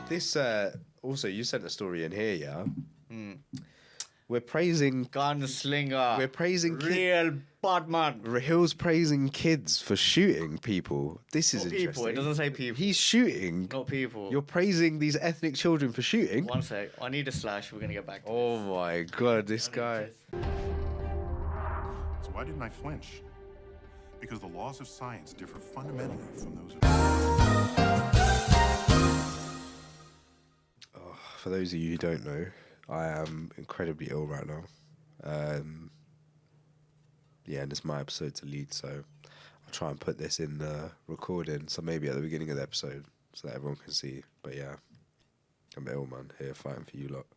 This also, you sent a story in here, yeah. We're praising Gunslinger. We're praising real bad man. Rahil's praising kids for shooting people. This is Not interesting. people. It doesn't say people. He's shooting. Not people. You're praising these ethnic children for shooting. One sec. I need a slash. We're gonna get back to Oh this. my god, this guy. So why didn't I flinch? Because the laws of science differ fundamentally from those of... For those of you who don't know, I am incredibly ill right now. Yeah, and it's my episode to lead, so I'll try and put this in the recording, so maybe at the beginning of the episode, so that everyone can see. But yeah, I'm ill, man, here fighting for you lot.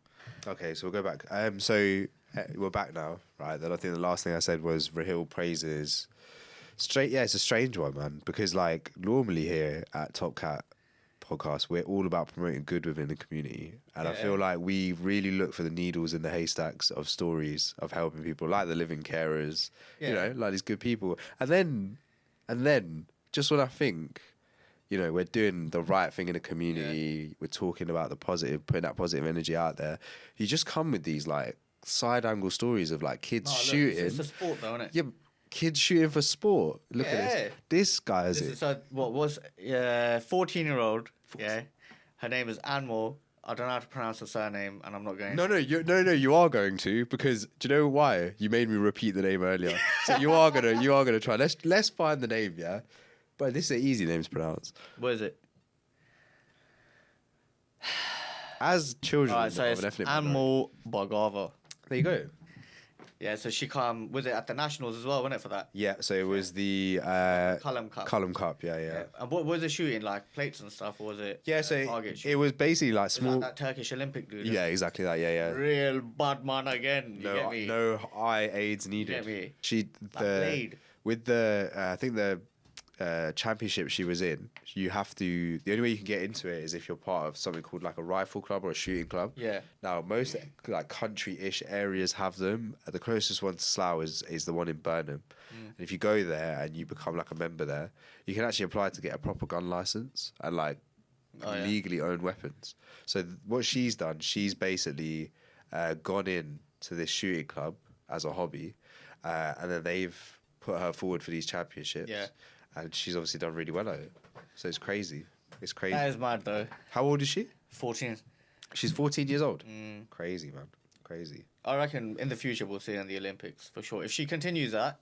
Okay, so we'll go back. We're back now, right? Then I think the last thing I said was Rahil praises... Yeah, it's a strange one, man, because like normally here at Top Cat podcast, we're all about promoting good within the community, and I feel like we really look for the needles in the haystacks of stories of helping people, like the living carers, you know, like these good people. And then, just when I think, you know, we're doing the right thing in the community, we're talking about the positive, putting that positive energy out there, you just come with these like side angle stories of like kids shooting. It's a sport, though, isn't it? Yeah. Kids shooting for sport. Look at this. This guy is it. So what was 14-year-old? Yeah, her name is Anmol. I don't know how to pronounce her surname, and I'm not going. No, you are going to, because do you know why? You made me repeat the name earlier, so you are gonna try. Let's find the name, yeah. But this is an easy name to pronounce. What is it? As children Alright, so of it's an ethnic minority. Anmol Bagava. There you go. Yeah, so she was it at the Nationals as well, wasn't it, for that? Yeah, so it was the Cullum Cup. Cullum Cup, yeah. And what was the shooting, like plates and stuff, or was it So target it shooting? was basically like small. Like that Turkish Olympic dude. Yeah, exactly that. Yeah. Real bad man again. You get me? No eye aids needed. me? The I think the championship she was in, you have to. The only way you can get into it is if you're part of something called like a rifle club or a shooting club. Yeah. Now most like country-ish areas have them. The closest one to Slough is the one in Burnham. And if you go there and you become like a member there, you can actually apply to get a proper gun license and like legally own weapons. So what she's done, she's basically gone in to this shooting club as a hobby, and then they've put her forward for these championships. Yeah. And she's obviously done really well at it. So it's crazy. It's crazy. That is mad, though. How old is she? 14. She's 14 years old. Crazy, man. Crazy. I reckon in the future we'll see her in the Olympics, for sure. If she continues that,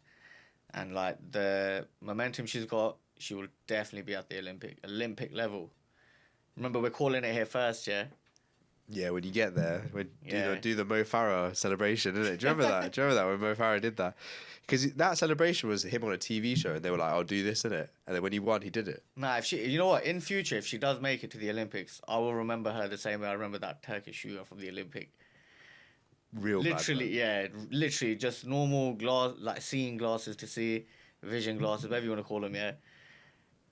and like the momentum she's got, she will definitely be at the Olympic level. Remember, we're calling it here first, yeah? Yeah, when you get there, do the Mo Farah celebration, isn't it? Do you remember that? Do you remember that when Mo Farah did that? Because that celebration was him on a TV show, and they were like, "I'll do this," innit? And then when he won, he did it. Nah, you know what? In future, if she does make it to the Olympics, I will remember her the same way I remember that Turkish shooter from the Olympic. Literally just normal glass, like seeing glasses to see, vision glasses, whatever you want to call them, yeah.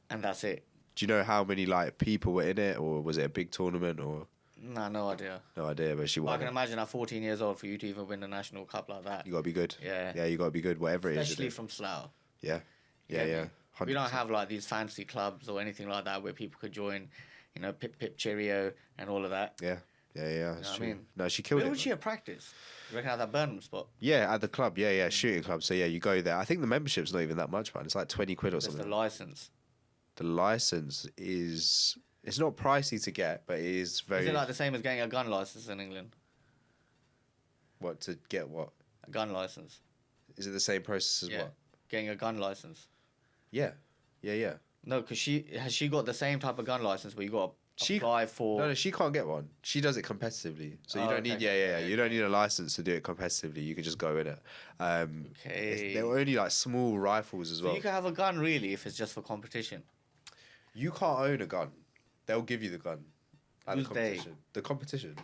And that's it. Do you know how many like people were in it, or was it a big tournament, or? Nah, no idea. No idea, but she won. I can imagine at 14 years old for you to even win a national cup like that. You gotta be good. Yeah, you gotta be good, whatever it is. Especially from Slough. Yeah. 100%. We don't have like these fancy clubs or anything like that where people could join, you know, pip cheerio and all of that. Yeah. That's true. I mean, no, she killed it. Where would she have practiced? You reckon at that Burnham spot? Yeah, at the club. Yeah, shooting club. So yeah, you go there. I think the membership's not even that much, man. It's like 20 quid or something. The license. The license is. It's not pricey to get, but it is very... Is it like the same as getting a gun license in England? What, to get what? A gun license. Is it the same process as what? Getting a gun license. Yeah. No, because has she got the same type of gun license where you got to apply for... No, she can't get one. She does it competitively. So you don't need... You don't need a license to do it competitively. You can just go in it. There were only like small rifles as well. You can have a gun really if it's just for competition. You can't own a gun. They'll give you the gun at Who's the competition. The competition.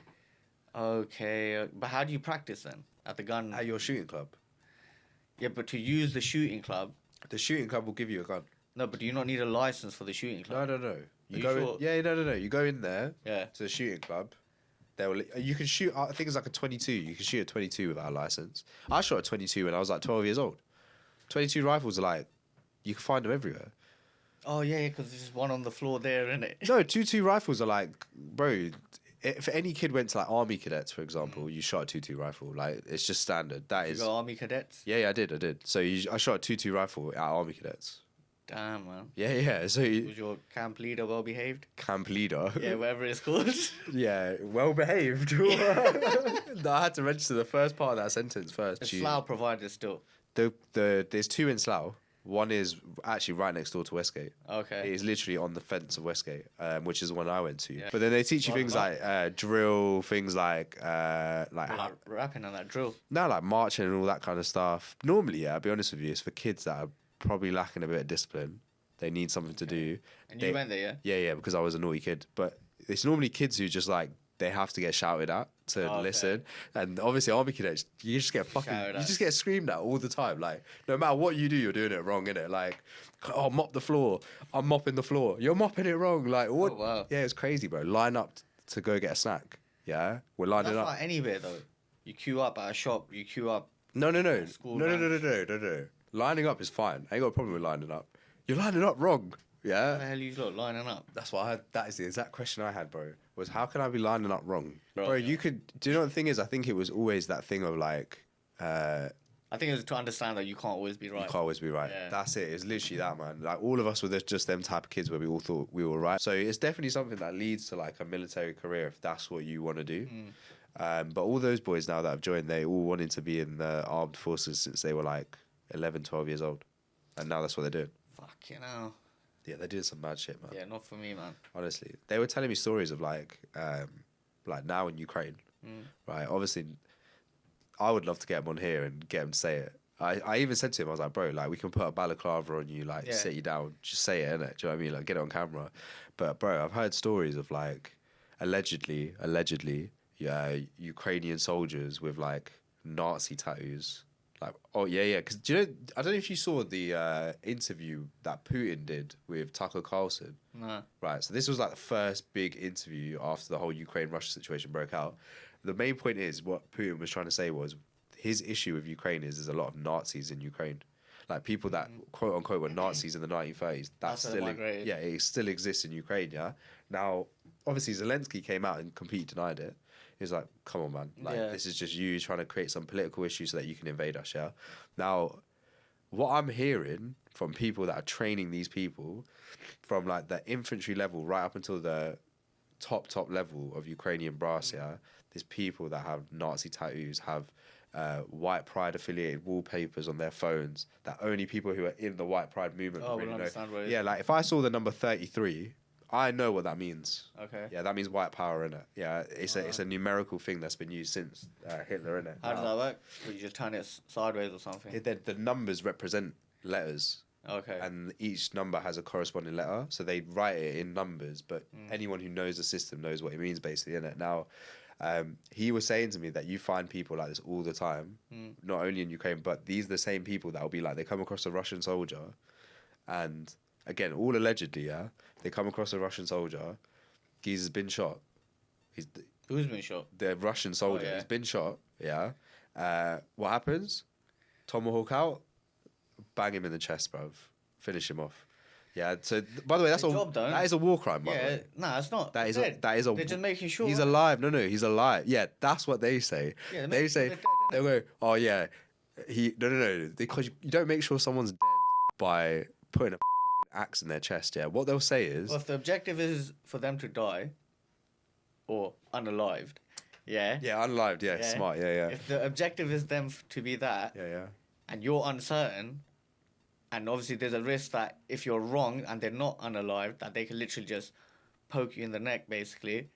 Okay, but how do you practice then? At the gun? At your shooting club. Yeah, but to use the shooting club... The shooting club will give you a gun. No, but do you not need a license for the shooting club? No. You go sure? No. You go in there to the shooting club. You can shoot, I think it's like a 22. You can shoot a 22 without a license. I shot a 22 when I was like 12 years old. 22 rifles are like, you can find them everywhere. Oh yeah, because there's just one on the floor there, isn't it? No, 2-2 rifles are like, bro. If any kid went to like army cadets, for example, you shot a 2-2 rifle. Like it's just standard. That You is. got army cadets. Yeah, I did. So I shot a 2-2 rifle at army cadets. Damn man. Yeah. So Was your camp leader well behaved? camp leader. Yeah, whatever it's called. Yeah, well behaved. No, I had to register the first part of that sentence first. The Slough provided still. There's two in Slough. One is actually right next door to Westgate. Okay. It is literally on the fence of Westgate, which is the one I went to. Yeah. But then they teach you What things about? like drill, things like Like rapping on that drill. now like marching and all that kind of stuff. Normally, yeah, I'll be honest with you, it's for kids that are probably lacking a bit of discipline. They need something to do. And They- you went there, Yeah, because I was a naughty kid. But it's normally kids who just like they have to get shouted at to Okay. listen. And obviously, army cadets, you just get Shouted at. you just get screamed at all the time. Like no matter what you do, you're doing it wrong, innit? Like, oh, mop the floor. I'm mopping the floor. You're mopping it wrong. Like what? Oh, wow. Yeah, it's crazy, bro. Line up to go get a snack. Yeah, we're yeah. lining That's up. like anywhere though. You queue up at a shop. You queue up. No. School No. lunch. Lining up is fine. I ain't got a problem with lining up. You're lining up wrong. Yeah. What the hell you lot lining up? That's what I had. That is the exact question I had, bro. Was how can I be lining up wrong, Bro, bro? yeah. You could. Do you know what the thing is? I think it was always that thing of like, I think it was to understand that you can't always be right. you can't always be right. Yeah. That's it. It's literally that, man. Like all of us were just them type of kids where we all thought we were right. So it's definitely something that leads to like a military career if that's what you want to do. But all those boys now that have joined, they all wanted to be in the armed forces since they were like 11, 12 years old, and now that's what they're doing. Fucking hell. Yeah, they're doing some mad shit, man. Yeah, not for me, man. Honestly, they were telling me stories of like now in Ukraine, right? Obviously, I would love to get them on here and get them to say it. I even said to him, I was like, bro, like we can put a balaclava on you, like Yeah. sit you down, just say it, innit? Do you know what I mean? Like get it on camera. But bro, I've heard stories of like allegedly, yeah, Ukrainian soldiers with like Nazi tattoos. Like, oh yeah, because do you know? I don't know if you saw the interview that Putin did with Tucker Carlson. No. Right, so this was like the first big interview after the whole Ukraine-Russia situation broke out. The main point is what Putin was trying to say was his issue with Ukraine is there's a lot of Nazis in Ukraine. Like people that quote unquote were Nazis in the 1930s. That's After they still migrated. yeah, it still exists in Ukraine. Yeah. Now, obviously Zelensky came out and completely denied it. He was like, "Come on, man! Like Yeah. this is just you trying to create some political issue so that you can invade us." Yeah. Now, what I'm hearing from people that are training these people, from like the infantry level right up until the top level of Ukrainian brass, yeah, there's people that have Nazi tattoos, have white pride affiliated wallpapers on their phones that only people who are in the white pride movement Oh, really will know. understand what it is. Yeah, like if I saw the number 33, I know what that means. Okay. Yeah, that means white power in it. Yeah, it's a numerical thing that's been used since Hitler in it. How does that work? Or you just turn it sideways or something? The numbers represent letters. Okay. And each number has a corresponding letter, so they write it in numbers. But anyone who knows the system knows what it means, basically, in it. Now, he was saying to me that you find people like this all the time, not only in Ukraine, but these are the same people that will be like they come across a Russian soldier, and again, all allegedly, yeah, they come across a Russian soldier, he's been shot. He's Who's been shot? the Russian soldier. yeah. He's been shot. Yeah. What happens? Tomahawk out, bang him in the chest, bruv. Finish him off. Yeah. So by the way, that's Good a job, though. that is a war crime. By the Yeah. way. Nah, it's not. That is They're dead. a. They're just making sure. He's alive. No, he's alive. Yeah, that's what they say. Yeah, they say they're dead, they go, oh yeah, he no. Because you don't make sure someone's dead by putting a axe in their chest. Yeah. What they'll say is, Well, if the objective is for them to die, or unalived, yeah. yeah, unalived. Yeah, Yeah. smart. Yeah. If the objective is them to be that, Yeah. and you're uncertain, and obviously there's a risk that if you're wrong and they're not unalived, that they can literally just poke you in the neck, basically.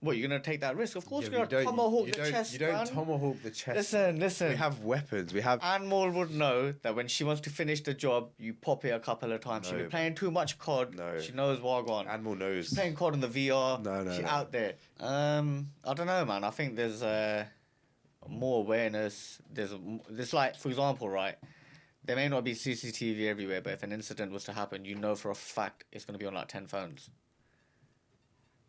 What, you're gonna take that risk? Of course, Yeah, you're but gonna tomahawk the don't, chest, You don't man. tomahawk the chest. Listen. We have weapons. We have. Anmol would know that when she wants to finish the job, you pop it a couple of times. She'll No. be playing too much COD. No. She knows Wagwan. Animal knows. She's playing COD on the VR. No, She's no. out there. I don't know, man. I think there's more awareness. There's like, for example, right? There may not be CCTV everywhere, but if an incident was to happen, you know for a fact it's going to be on like 10 phones.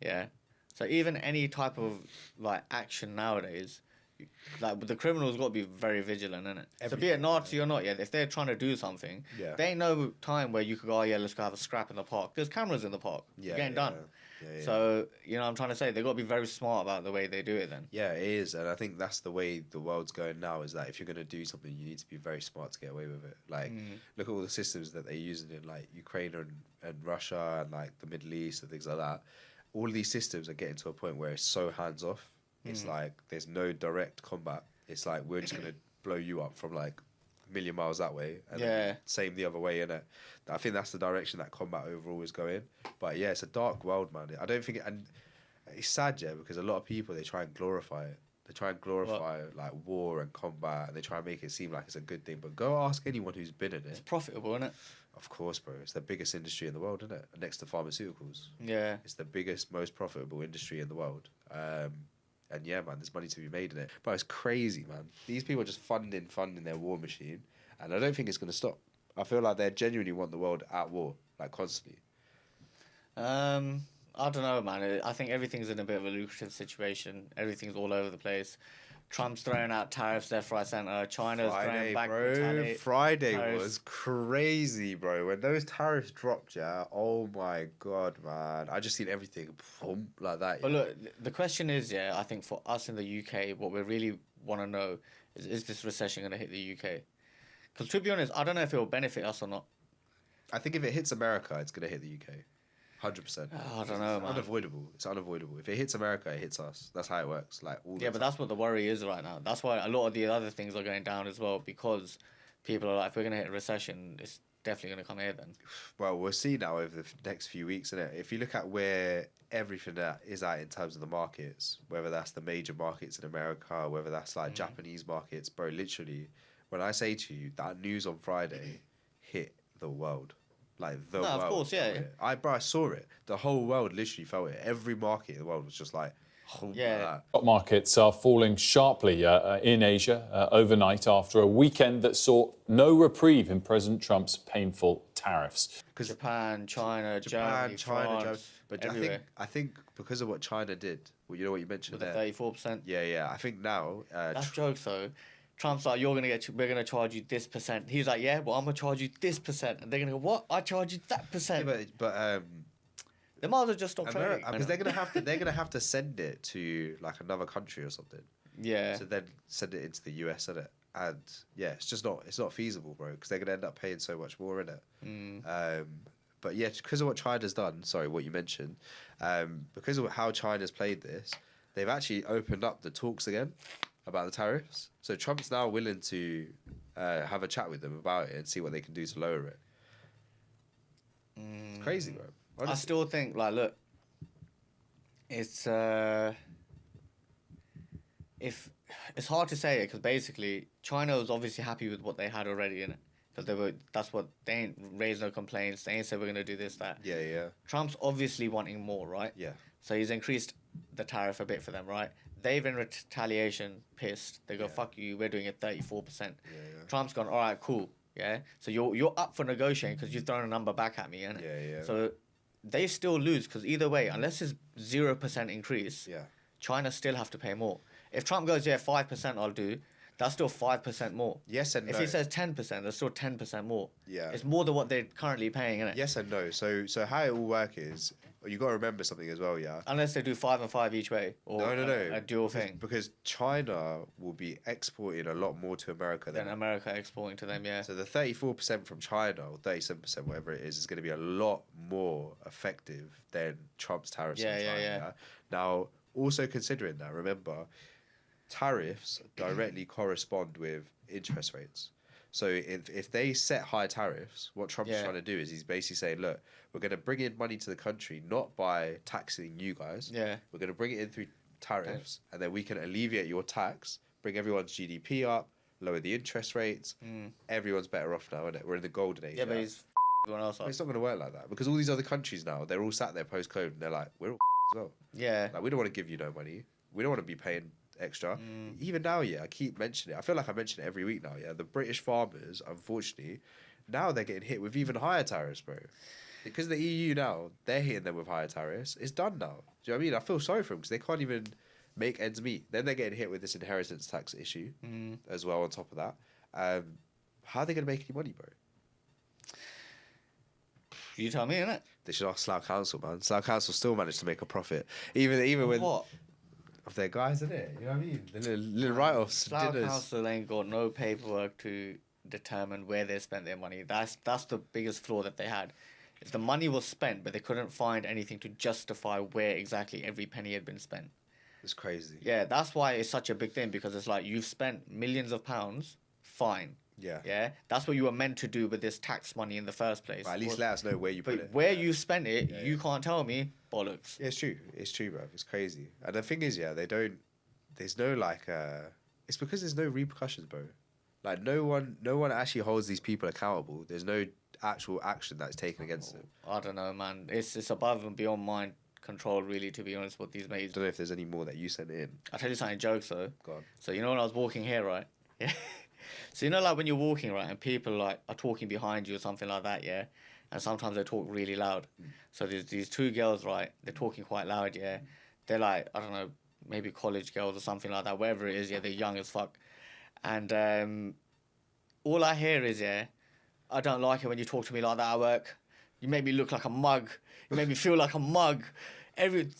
Yeah. So even any type of like action nowadays, like the criminals got to be very vigilant, innit? So be it Everything, Nazi or not, yeah, if they're trying to do something, Yeah. there ain't no time where you could go, oh yeah, let's go have a scrap in the park. There's cameras in the park. Yeah, You're getting done. Yeah. So, I'm trying to say they got to be very smart about the way they do it then. Yeah, it is, and I think that's the way the world's going now. Is that if you're going to do something, you need to be very smart to get away with it. Like, look at all the systems that they're using in like Ukraine and Russia and like the Middle East and things like that. All of these systems are getting to a point where it's so hands off. It's like there's no direct combat. It's like we're just going to blow you up from like a million miles that way, and then same the other way, innit? I think that's the direction that combat overall is going. But yeah, it's a dark world, man. I don't think, and it's sad, yeah, because a lot of people, they try and glorify it. They try and glorify like war and combat, and they try and make it seem like it's a good thing. But go ask anyone who's been in It's it. profitable, isn't it? Of course, bro. It's the biggest industry in the world, isn't it? Next to pharmaceuticals. Yeah. It's the biggest, most profitable industry in the world. And yeah, man, there's money to be made in it. But it's crazy, man. These people are just funding their war machine, and I don't think it's going to stop. I feel like they genuinely want the world at war, like constantly. I don't know, man. I think everything's in a bit of a lucrative situation. Everything's all over the place. Trump's throwing out tariffs left, right, center. China's throwing back Friday tariffs. was crazy, bro. When those tariffs dropped, yeah. Oh my god, man. I just seen everything boom, like that. But look, the question is, yeah, I think for us in the UK, what we really want to know is this recession going to hit the UK? Because to be honest, I don't know if it will benefit us or not. I think if it hits America, it's gonna hit the UK. 100%. I don't know, man. Unavoidable. It's unavoidable. If it hits America, it hits us. That's how it works. Like all. Yeah, but that's what the worry is right now. That's why a lot of the other things are going down as well, because people are like, if we're gonna hit a recession, it's definitely gonna come here then. Well, we'll see now over the next few weeks, innit? If you look at where everything that is at in terms of the markets, whether that's the major markets in America, whether that's like Japanese markets, bro, literally, when I say to you that news on Friday hit the world. Like the world. Of course, yeah. I saw it. The whole world literally felt it. Every market in the world was just like, oh, Yeah. Stock markets are falling sharply in Asia overnight after a weekend that saw no reprieve in President Trump's painful tariffs. Japan, China, Germany, France, But everywhere. I think because of what China did, well, you know what you mentioned With the there. 34%. Yeah. I think now That's jokes though. Trump's like, we're gonna charge you this percent. He's like, yeah, well, I'm gonna charge you this percent, and they're gonna go, what? I charge you that percent. but They might as well just stop trading. because they're gonna have to send it to like another country or something. Yeah. So then send it into the US, innit? And yeah, it's not feasible, bro, because they're gonna end up paying so much more in it. But yeah, because of what China's done, sorry, what you mentioned, because of how China's played this, they've actually opened up the talks again about the tariffs. So Trump's now willing to have a chat with them about it and see what they can do to lower it. It's crazy, bro. Honestly. I still think, like, look, it's if it's hard to say it because basically China was obviously happy with what they had already in it, because they ain't raised no complaints. They ain't said we're gonna do this, that. Yeah. Trump's obviously wanting more, right? Yeah. So he's increased the tariff a bit for them, right? They've in retaliation pissed. They go, fuck you, we're doing it 34%. Yeah. Trump's gone, all right, cool. Yeah. So you're up for negotiating because you've thrown a number back at me, innit? Yeah. So they still lose because either way, unless it's 0% increase, Yeah. China still have to pay more. If Trump goes, yeah, 5% I'll do, that's still 5% more. Yes and no. If he says 10%, that's still 10% more. Yeah. It's more than what they're currently paying, isn't it? Yes and no. So how it all works is, you got to remember something as well, yeah? Unless they do 5 and 5 each way. Or No. a dual thing. Because China will be exporting a lot more to America Then than America exporting to them, yeah. So the 34% from China, or 37%, whatever it is going to be a lot more effective than Trump's tariffs on China. Yeah. Now, also considering that, remember, tariffs directly correspond with interest rates. So if they set high tariffs, what Trump's trying to do is he's basically saying, look, we're going to bring in money to the country not by taxing you guys. Yeah. We're going to bring it in through tariffs, and then we can alleviate your tax, bring everyone's GDP up, lower the interest rates. Everyone's better off now, isn't it? We're in the golden age. Yeah, but he's everyone else up. It's not going to work like that, because all these other countries now, they're all sat there post-COVID, and they're like, we're all as well. Yeah. Like, we don't want to give you no money. We don't want to be paying extra. Even now, yeah, I keep mentioning it. I feel like I mention it every week now, yeah. The British farmers, unfortunately, now they're getting hit with even higher tariffs, bro. Because the EU now, they're hitting them with higher tariffs. It's done now. Do you know what I mean? I feel sorry for them because they can't even make ends meet. Then they're getting hit with this inheritance tax issue as well on top of that. How are they going to make any money, bro? You tell me, innit? They should ask Slough Council, man. Slough Council still managed to make a profit, even with What? of their guys, in it. You know what I mean? The little write-offs, Slough dinners. Council ain't got no paperwork to determine where they spent their money. That's the biggest flaw that they had. If the money was spent, but they couldn't find anything to justify where exactly every penny had been spent. It's crazy. Yeah, that's why it's such a big thing, because it's like you've spent millions of pounds, fine. Yeah. Yeah, that's what you were meant to do with this tax money in the first place. But at least let us know where you put But it. where you spent it, you can't tell me. Bollocks. Yeah, it's true. It's true, bro. It's crazy. And the thing is, yeah, they don't. There's no like. It's because there's no repercussions, bro. Like no one actually holds these people accountable. There's no actual action that's taken against them. I don't know, man. It's above and beyond my control, really. To be honest, what these mates. I don't know if there's any more that you sent in. I'll tell you something jokes though. God. So you know when I was walking here, right? Yeah. So you know like when you're walking, right, and people like are talking behind you or something like that, yeah? And sometimes they talk really loud. So there's these two girls, right? They're talking quite loud, yeah? They're like, I don't know, maybe college girls or something like that, wherever it is, yeah, they're young as fuck. And all I hear is, yeah, I don't like it when you talk to me like that at work. You make me look like a mug. You make me feel like a mug.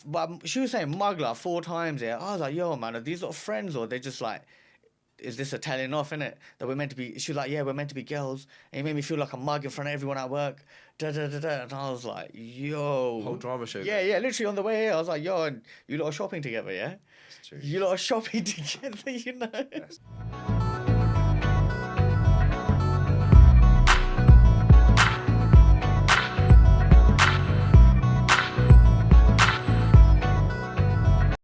But she was saying mug like 4 times, yeah? I was like, yo, man, are these lot friends or they're just like, is this a telling off, innit? That we're meant to be, she was like, yeah, we're meant to be girls. And it made me feel like a mug in front of everyone at work. Da, da, da, da. And I was like, yo. Whole drama show. Yeah, yeah, literally on the way here. I was like, yo, and you lot are shopping together, yeah? It's true. You lot are shopping together, you know? Yes.